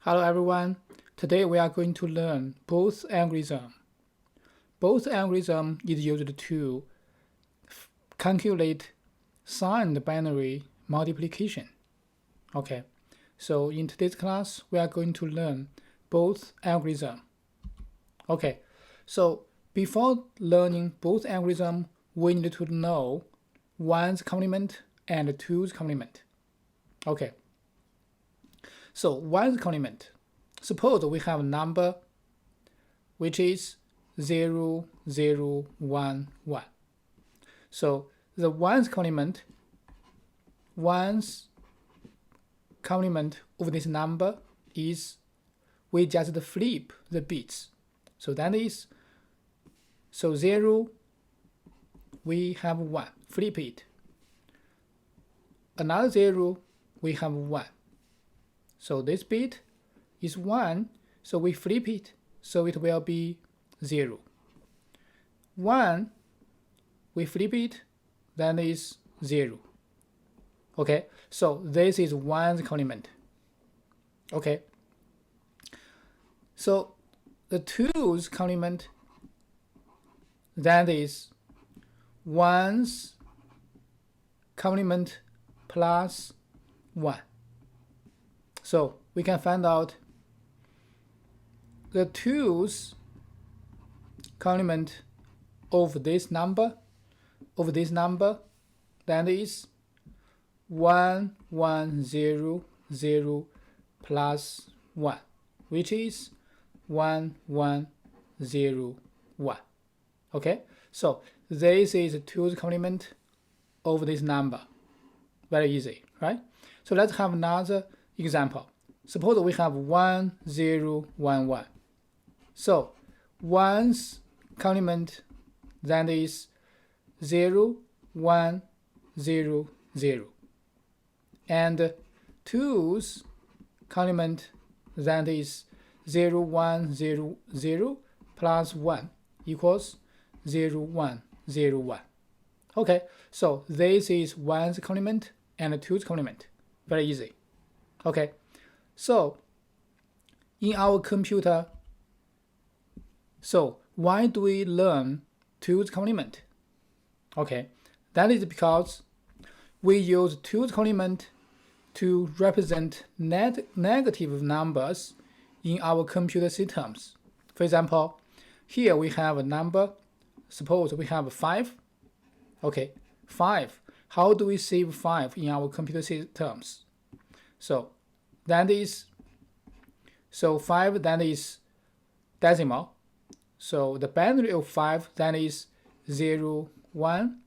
Hello everyone. Today we are going to learn Booth algorithm. Booth algorithm is used to calculate signed binary multiplication. Okay, so in today's class we are going to learn Booth algorithm. Okay, so before learning Booth algorithm, we need to know 1's complement and 2's complement. Okay, so 1's complement. Suppose we have a number which is 0, 0, 1, 1. So the 1's complement of this number is we just flip the bits. So that is, so 0, we have 1, flip it. Another 0, we have 1. So this bit is 1, so we flip it, so it will be 0. 1, we flip it, then is 0. Okay, so this is 1's complement. Okay, so the 2's complement, that is 1's complement plus 1. So we can find out the 2's complement of this number, that is 1, 1, 0, 0 plus 1, which is 1, 1, 0, 1. Okay, so this is 2's complement of this number. Very easy, right? So let's have another example. Suppose we have 1, 0, 1, 1. So 1's complement, that is 0, 1, 0, 0. And 2's complement, that is 0, 1, 0, 0 plus 1 equals 0, 1, 0, 1. Okay, so this is 1's complement and 2's complement. Very easy. Okay, so in our computer, so why do we learn 2's complement? Okay, that is because we use 2's complement to represent negative numbers in our computer systems. For example, here we have a number, suppose we have 5. Okay, 5. How do we save 5 in our computer systems? So that is, so 5, that is decimal. So the binary of 5, that is 0, 1,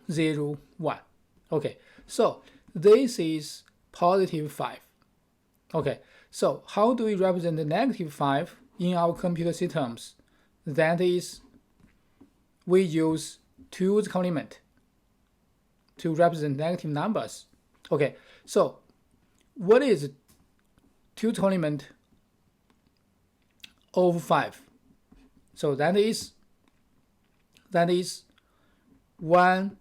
0, 1. Okay, so this is positive 5. Okay, so how do we represent the negative 5 in our computer systems? That is, we use 2's complement to represent negative numbers. Okay, so what is 2's complement of 5? So that is 1,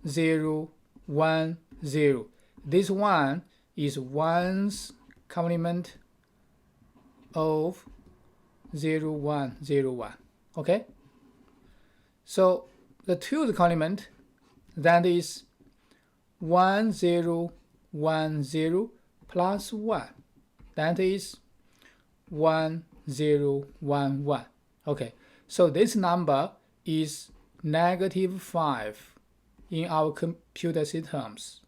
0, 1, 0. This one is 1's complement of 0, 1, 0, 1. Okay, so the 2's complement, that is 1, 0, 1, 0 plus 1, that is 1, 0, 1, 1. Okay, so this number is negative 5 in our computer systems.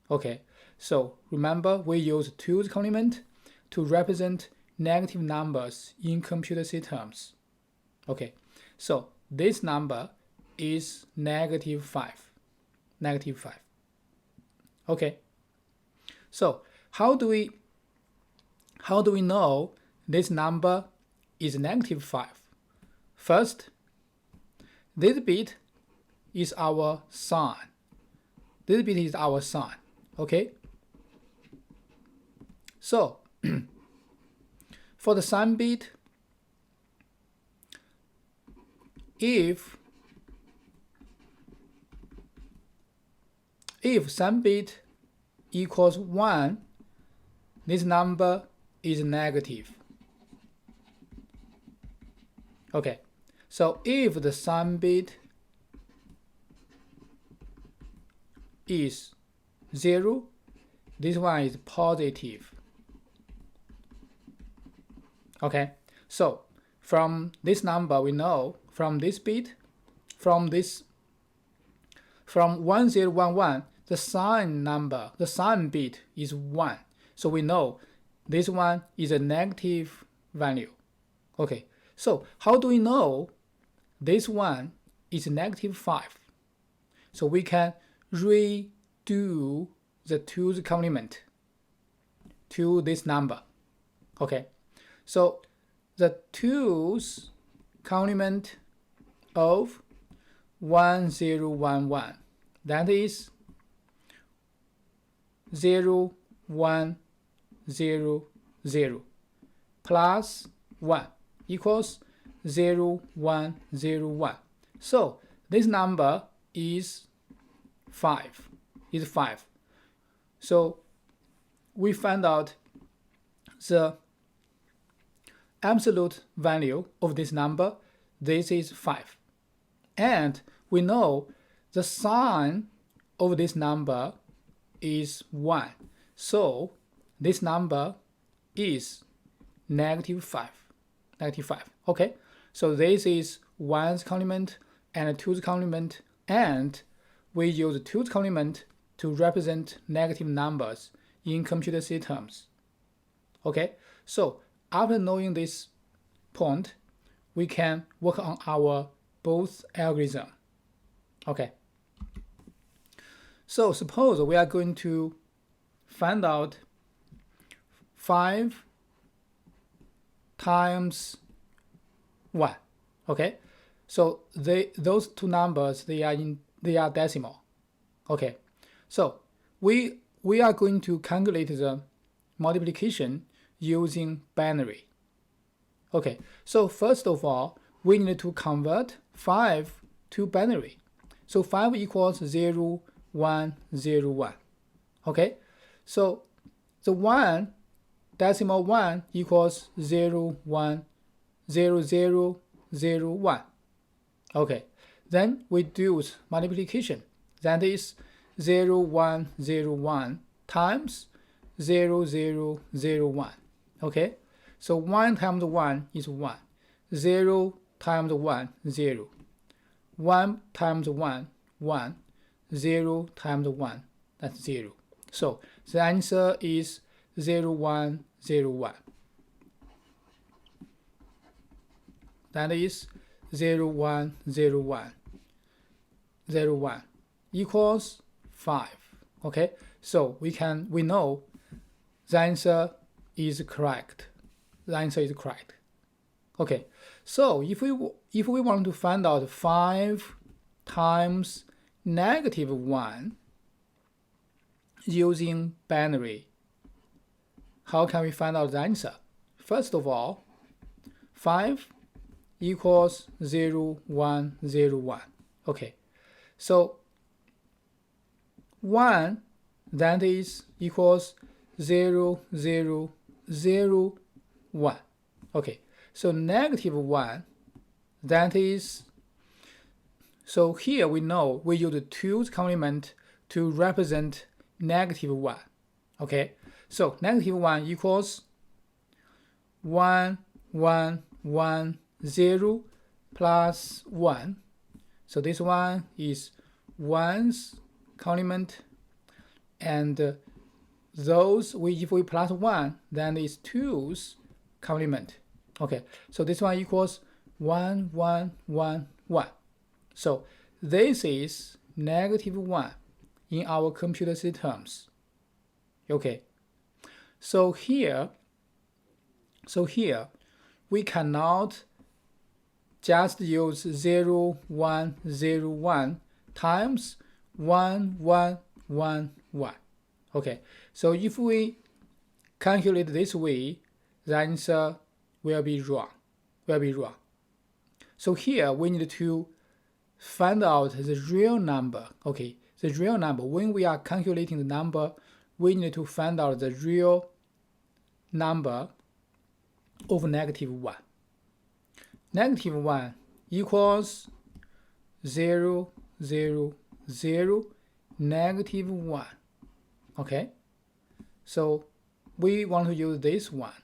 Okay, so remember we use 2's complement to represent negative numbers in computer systems. Okay, so this number is negative 5. Negative 5. Okay, so how do we know this number is negative 5? First, this bit is our sign. This bit is our sign. Okay, so for the sign bit, if sign bit equals 1, this number is negative. Okay, so if the sum bit is 0, this one is positive. Okay, so from this number we know, from this bit, from 1011, the sign bit is 1. So we know this one is a negative value. Okay, so how do we know this one is negative 5? So we can redo the 2's complement to this number. Okay, so the 2's complement of 1011, that is 0, 1, 0, 0 plus 1 equals 0, 1, 0, 1. So this number is 5. So we find out the absolute value of this number. This is 5. And we know the sign of this number is 1. So this number is negative 5. Okay, so this is 1's complement and 2's complement, and we use 2's complement to represent negative numbers in computer systems. Okay, so after knowing this point, we can work on our Booth algorithm. Okay, so suppose we are going to find out 5 times 1. Okay, so those two numbers, they are decimal. Okay, so we are going to calculate the multiplication using binary. Okay, so first of all, we need to convert 5 to binary. So 5 equals 0, 1, 0, 1. Okay, so the 1, decimal 1 equals 0, 1, 0, 0, 0, 1. Okay, then we do multiplication. That is 0, 1, 0, 1 times 0, 0, 0, 1. Okay, so 1 times 1 is 1. 0 times 1, 0. 1 times 1, 1. 0 times 1, that's 0. So the answer is 0, 1, 0, 1. That is 0, 1, 0, 1, 0, 1 equals 5. Okay, so we know the answer is correct. The answer is correct. Okay, so if we want to find out 5 times negative 1 using binary, how can we find out the answer? First of all, 5 equals 0, 1, 0, 1. Okay, so 1, that is equals 0, 0, 0, 1. Okay, so negative 1, that is, so here we know we use the 2's complement to represent negative 1. Okay, so negative 1 equals 1, 1, 1, 0 plus 1. So this one is 1's complement, and those if we plus 1, then it's 2's complement. Okay, so this one equals 1, 1, 1, 1. So this is negative 1 in our computer systems. Okay, so here we cannot just use 0, 1, 0, 1 times 1, 1, 1, 1. Okay, so if we calculate this way, the answer will be wrong. So here we need to find out the real number. Okay, the real number. When we are calculating the number, we need to find out the real number over -1. -1 equals 0, 0, 0, -1. Okay, so we want to use this one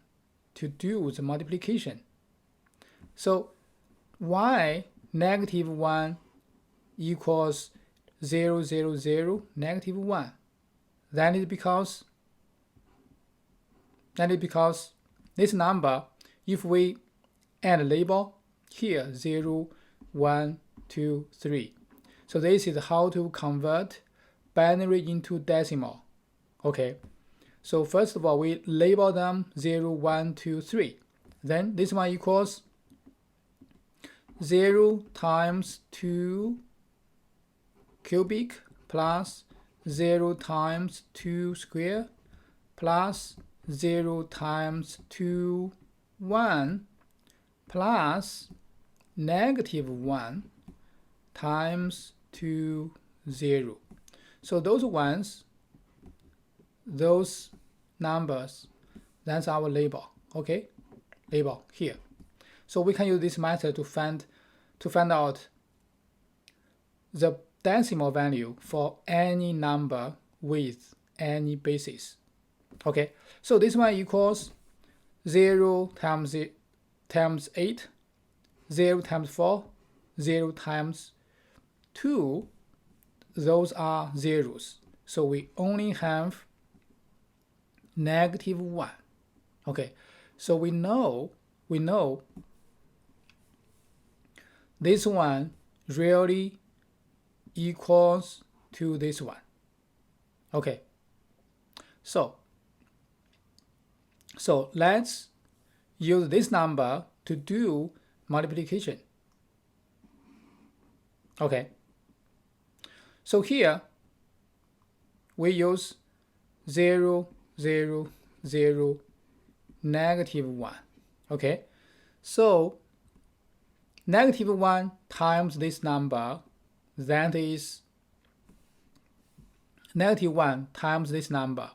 to do the multiplication. So why -1 equals 0, 0, 0, -1? That is because this number, if we add a label here, 0, 1, 2, 3. So this is how to convert binary into decimal. Okay, so first of all, we label them 0, 1, 2, 3. Then this one equals 0 times 2 cubic plus 0 times 2 square plus 0 times 2, 1 plus -1 times 2, 0. So those ones, those numbers, that's our label. Okay, label here. So we can use this method to find out the decimal value for any number with any basis. Okay, so this one equals 0 times 8, 0 times 4, 0 times 2. Those are zeros. So we only have -1. Okay, so we know this one really equals to this one. Okay, so let's use this number to do multiplication. Okay, so here we use 0, 0, 0, -1. Okay, so -1 times this number, that is -1 times this number.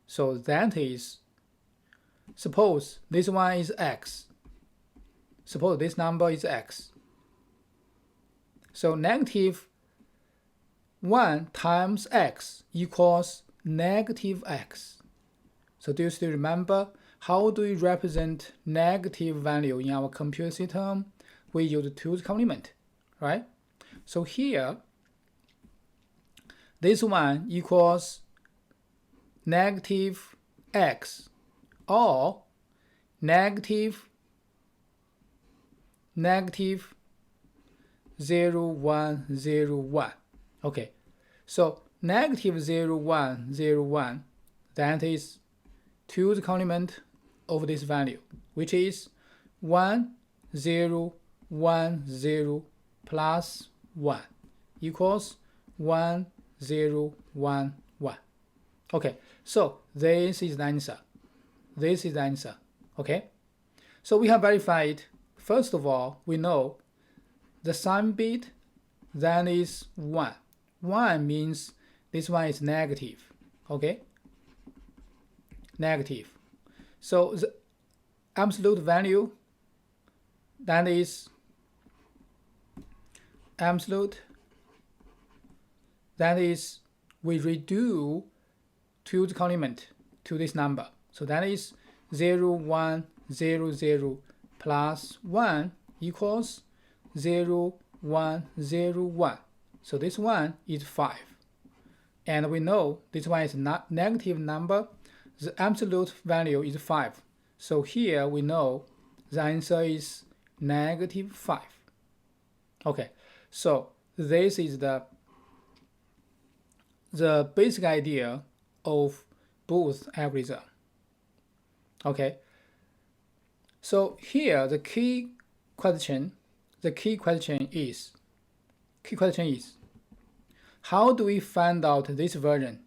So that is, suppose this one is x. Suppose this number is x. So -1 times x equals -x. So do you still remember how do we represent negative value in our computer system? We use 2's complement, right? So here, this one equals -x or negative 0, 1, 0, 1. Okay, so -0, 1, 0, 1, that is 2's complement over this value, which is 1, 0, 1, 0 plus 1 equals 1, 0, 1, 1. Okay, so this is the answer. This is the answer. Okay, so we have verified. First of all, we know the sign bit, that is 1. 1 means this one is negative. Okay, negative. So the absolute value, that is absolute, that is we redo 2's complement to this number. So that is 0, 1, 0, 0 plus 1 equals 0, 1, 0, 1. So this one is 5. And we know this one is not negative number. The absolute value is 5. So here we know the answer is -5. Okay, so this is the basic idea of Booth algorithm. Okay, so here the key question is how do we find out this version?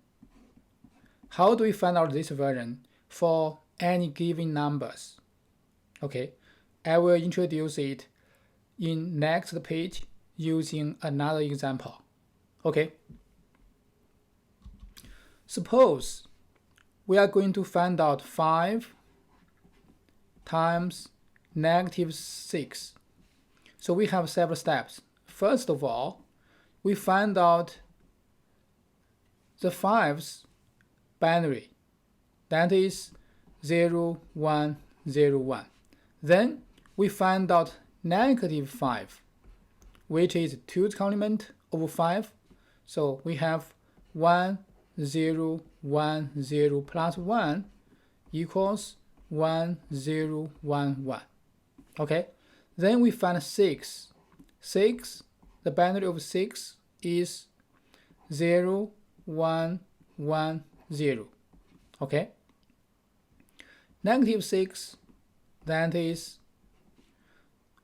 How do we find out this version for any given numbers? Okay, I will introduce it in next page using another example. Okay, suppose we are going to find out 5 times negative 6. So we have several steps. First of all, we find out the 5's binary, that is 0, 1, 0, 1. Then we find out negative 5, which is 2's complement over 5. So we have 1, 0, 1, 0 plus 1 equals 1, 0, 1, 1. Okay, then we find 6. 6, the binary of 6 is 0, 1, 1, 0. Okay, negative 6, that is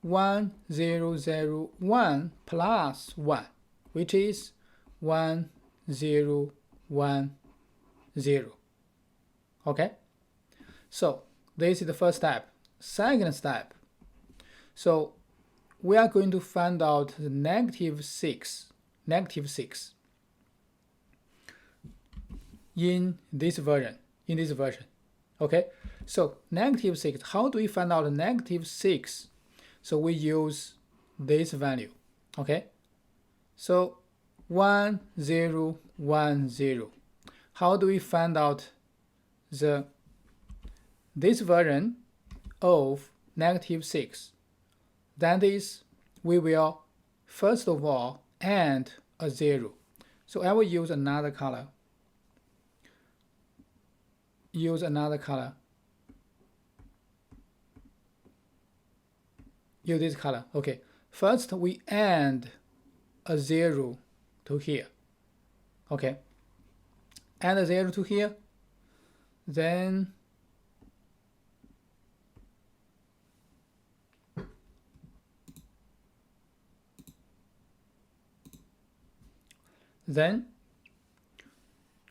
1, 0, 0, 1 plus 1, which is 1, 0, 1, 0. Okay, so this is the first step. Second step, so we are going to find out the negative 6 in this version. Okay, so negative 6, how do we find out the negative 6? So we use this value. Okay, so 1, 0, 1, 0. How do we find out this version of negative 6? That is, we will first of all add a 0. So I will use another color. Use this color. Okay, first we add a 0 to here. Okay, add a 0 to here, then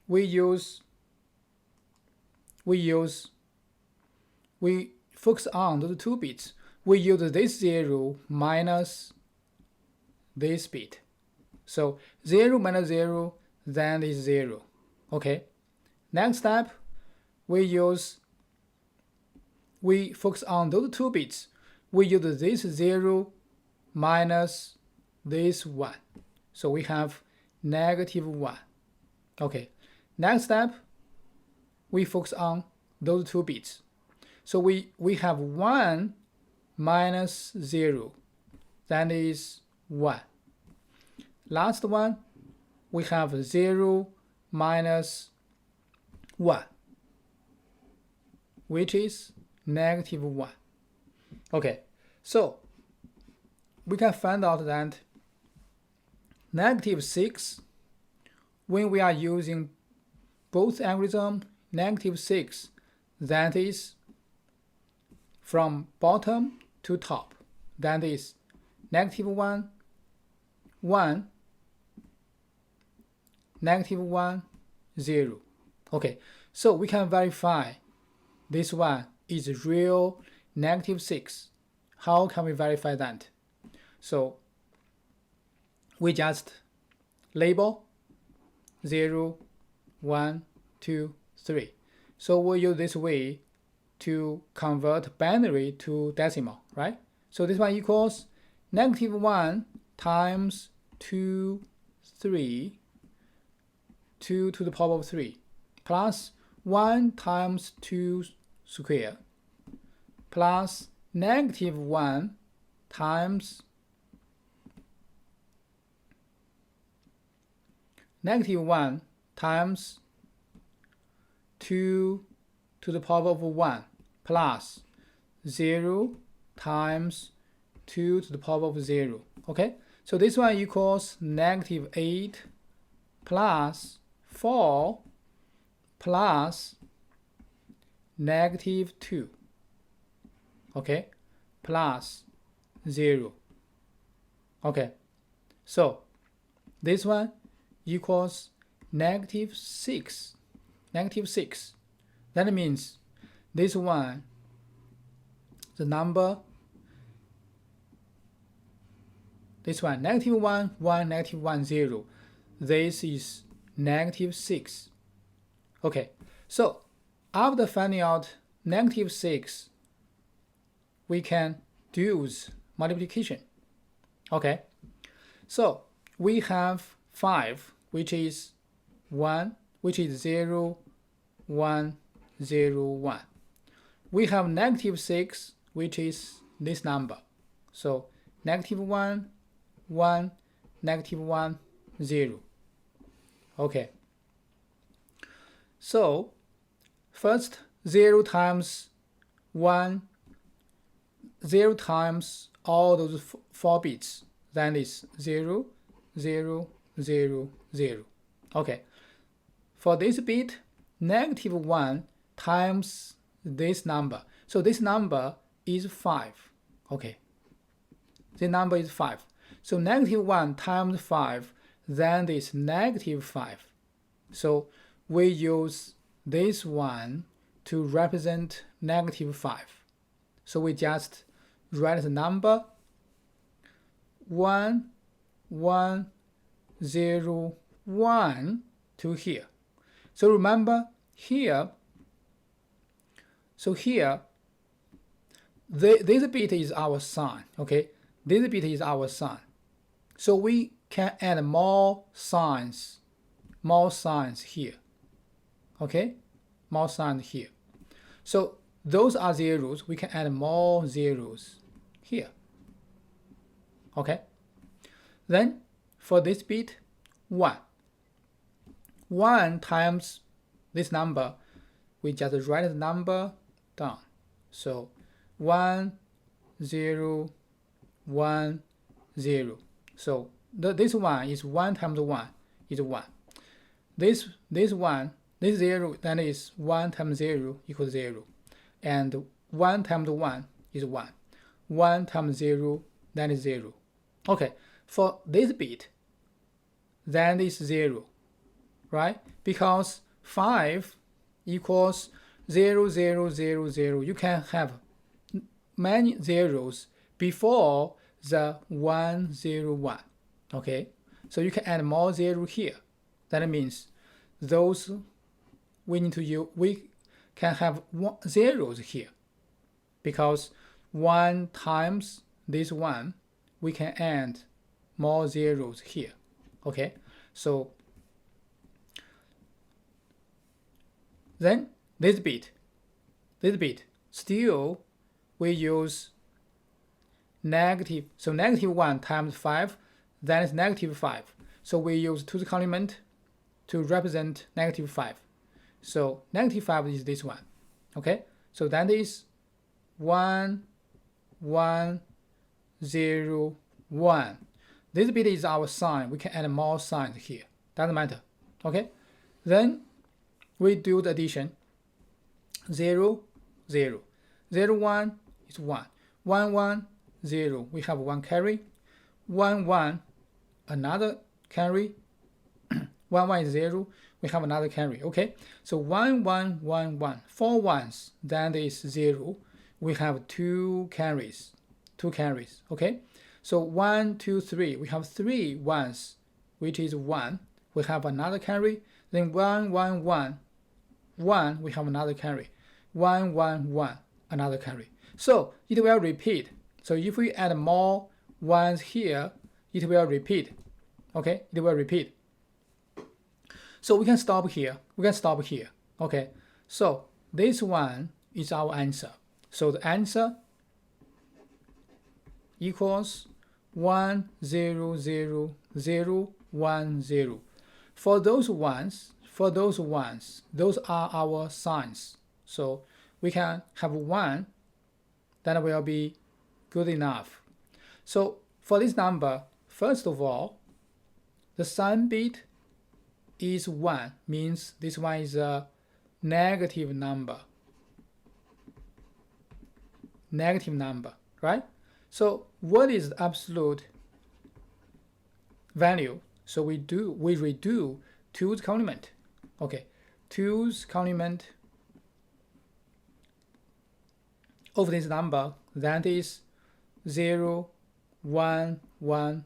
we focus on those 2 bits. We use this 0 minus this bit. So 0 minus 0, then is 0. Okay, next step, we focus on those 2 bits. We use this 0 minus this 1. So we have negative 1. Okay, next step, we focus on those 2 bits. So we have 1 minus 0, that is 1. Last one, we have 0 minus 1, which is negative 1. Okay, so we can find out that negative 6, when we are using both algorithm, negative 6, that is from bottom to top, that is negative 1, 1, negative 1, 0. Okay, so we can verify this one is real negative 6. How can we verify that? So we just label 0, 1, 2, 3. So we'll use this way to convert binary to decimal, right? So this one equals negative 1 times 2, 3, 2 to the power of 3, plus 1 times 2 square, plus negative 1 times negative 1 times 2 to the power of 1, plus 0 times 2 to the power of 0. Okay, so this one equals negative 8 plus 4 plus negative 2. Okay, plus 0. Okay, so this one equals negative 6. Negative 6. That means this one, the number, this one, negative 1, 1, negative 1, 0. This is negative 6. Okay, so after finding out -6, we can do multiplication. Okay, so we have 5, which is 1, which is 0, 1, 0, 1. We have -6, which is this number. So -1, 1, -1, 0. Okay. So first 0 times 1, 0 times all those 4 bits, then is 0, 0, 0, 0. Okay. For this bit, -1 times this number. So this number is 5. Okay. The number is 5. So -1 times 5, then is -5. So we use this one to represent -5. So we just write the number 1, 1, 0, 1 to here. So remember here, this bit is our sign, okay? This bit is our sign. So we can add more signs here, okay? More signs here. So those are zeros. We can add more zeros here, okay? Then for this bit, 1. 1 times this number, we just write the number down. So 1, 0, 1, 0. So this one is 1 times 1 is 1. This 0, then is 1 times 0 equals 0. And 1 times 1 is 1. 1 times 0, then is 0. Okay, for this bit, then is 0, right? Because 5 equals 0, 0, 0, 0. You can have many zeros before the 1, 0, 1. Okay, so you can add more 0 here. That means those we need to use, we can have zeros here, because 1 times this 1, we can add more zeros here. Okay, so then this bit still we use negative. So -1 times 5, then is -5. So we use 2's complement to represent -5. So -5 is this one. Okay, so that is 1, 1, 0, 1. This bit is our sign. We can add more signs here. Doesn't matter. Okay, then we do the addition. 0, 0, 0, 1 is 1, 1, 1, 0. We have one carry. 1, 1, another carry. 1, 1 is 0. We have another carry. Okay, so 1, 1, 1, 1. 4 ones, then is 0. We have 2 carries. Okay, so 1, 2, 3. We have 3 ones, which is 1. We have another carry. Then 1, 1, 1, 1. We have another carry. 1, 1, 1, another carry. So it will repeat. So if we add more ones here, it will repeat. Okay, it will repeat. So we can stop here. Okay, so this one is our answer. So the answer equals 1, 0, 0, 0, 1, 0. For those ones, those are our signs. So we can have 1, that will be good enough. So for this number, first of all, the sign bit is 1, means this one is a negative number, right? So what is the absolute value? So we redo 2's complement. Okay, 2's complement of this number, that is 0, 1, 1,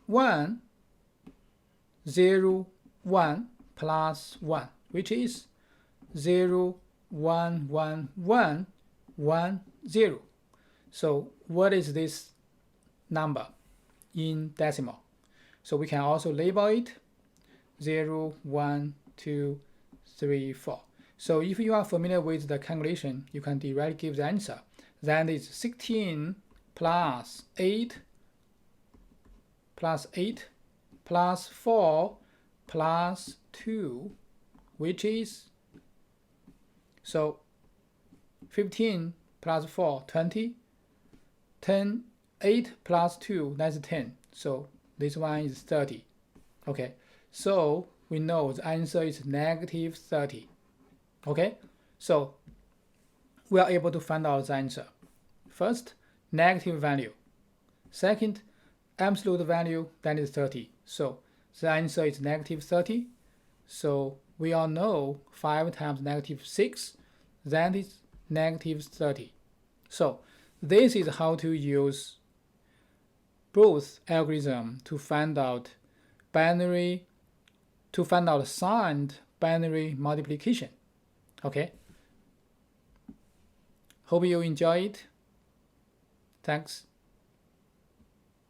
1, 0, 1 plus 1, which is 0, 1 1 1 1 0. So what is this number in decimal? So we can also label it 0 1 2 3 4. So if you are familiar with the calculation, you can directly give the answer. That is 16 plus 8 plus 8 plus 4 plus 2, which is, so 15 plus 4, 20, 10, 8 plus 2, that's 10. So this one is 30. Okay, so we know the answer is negative 30. Okay, so we are able to find out the answer. First, negative value. Second, absolute value, that is 30. So the answer is negative 30. So we all know 5 times negative 6, that is negative 30. So this is how to use Booth algorithm to find out signed binary multiplication. Okay. Hope you enjoy it. Thanks.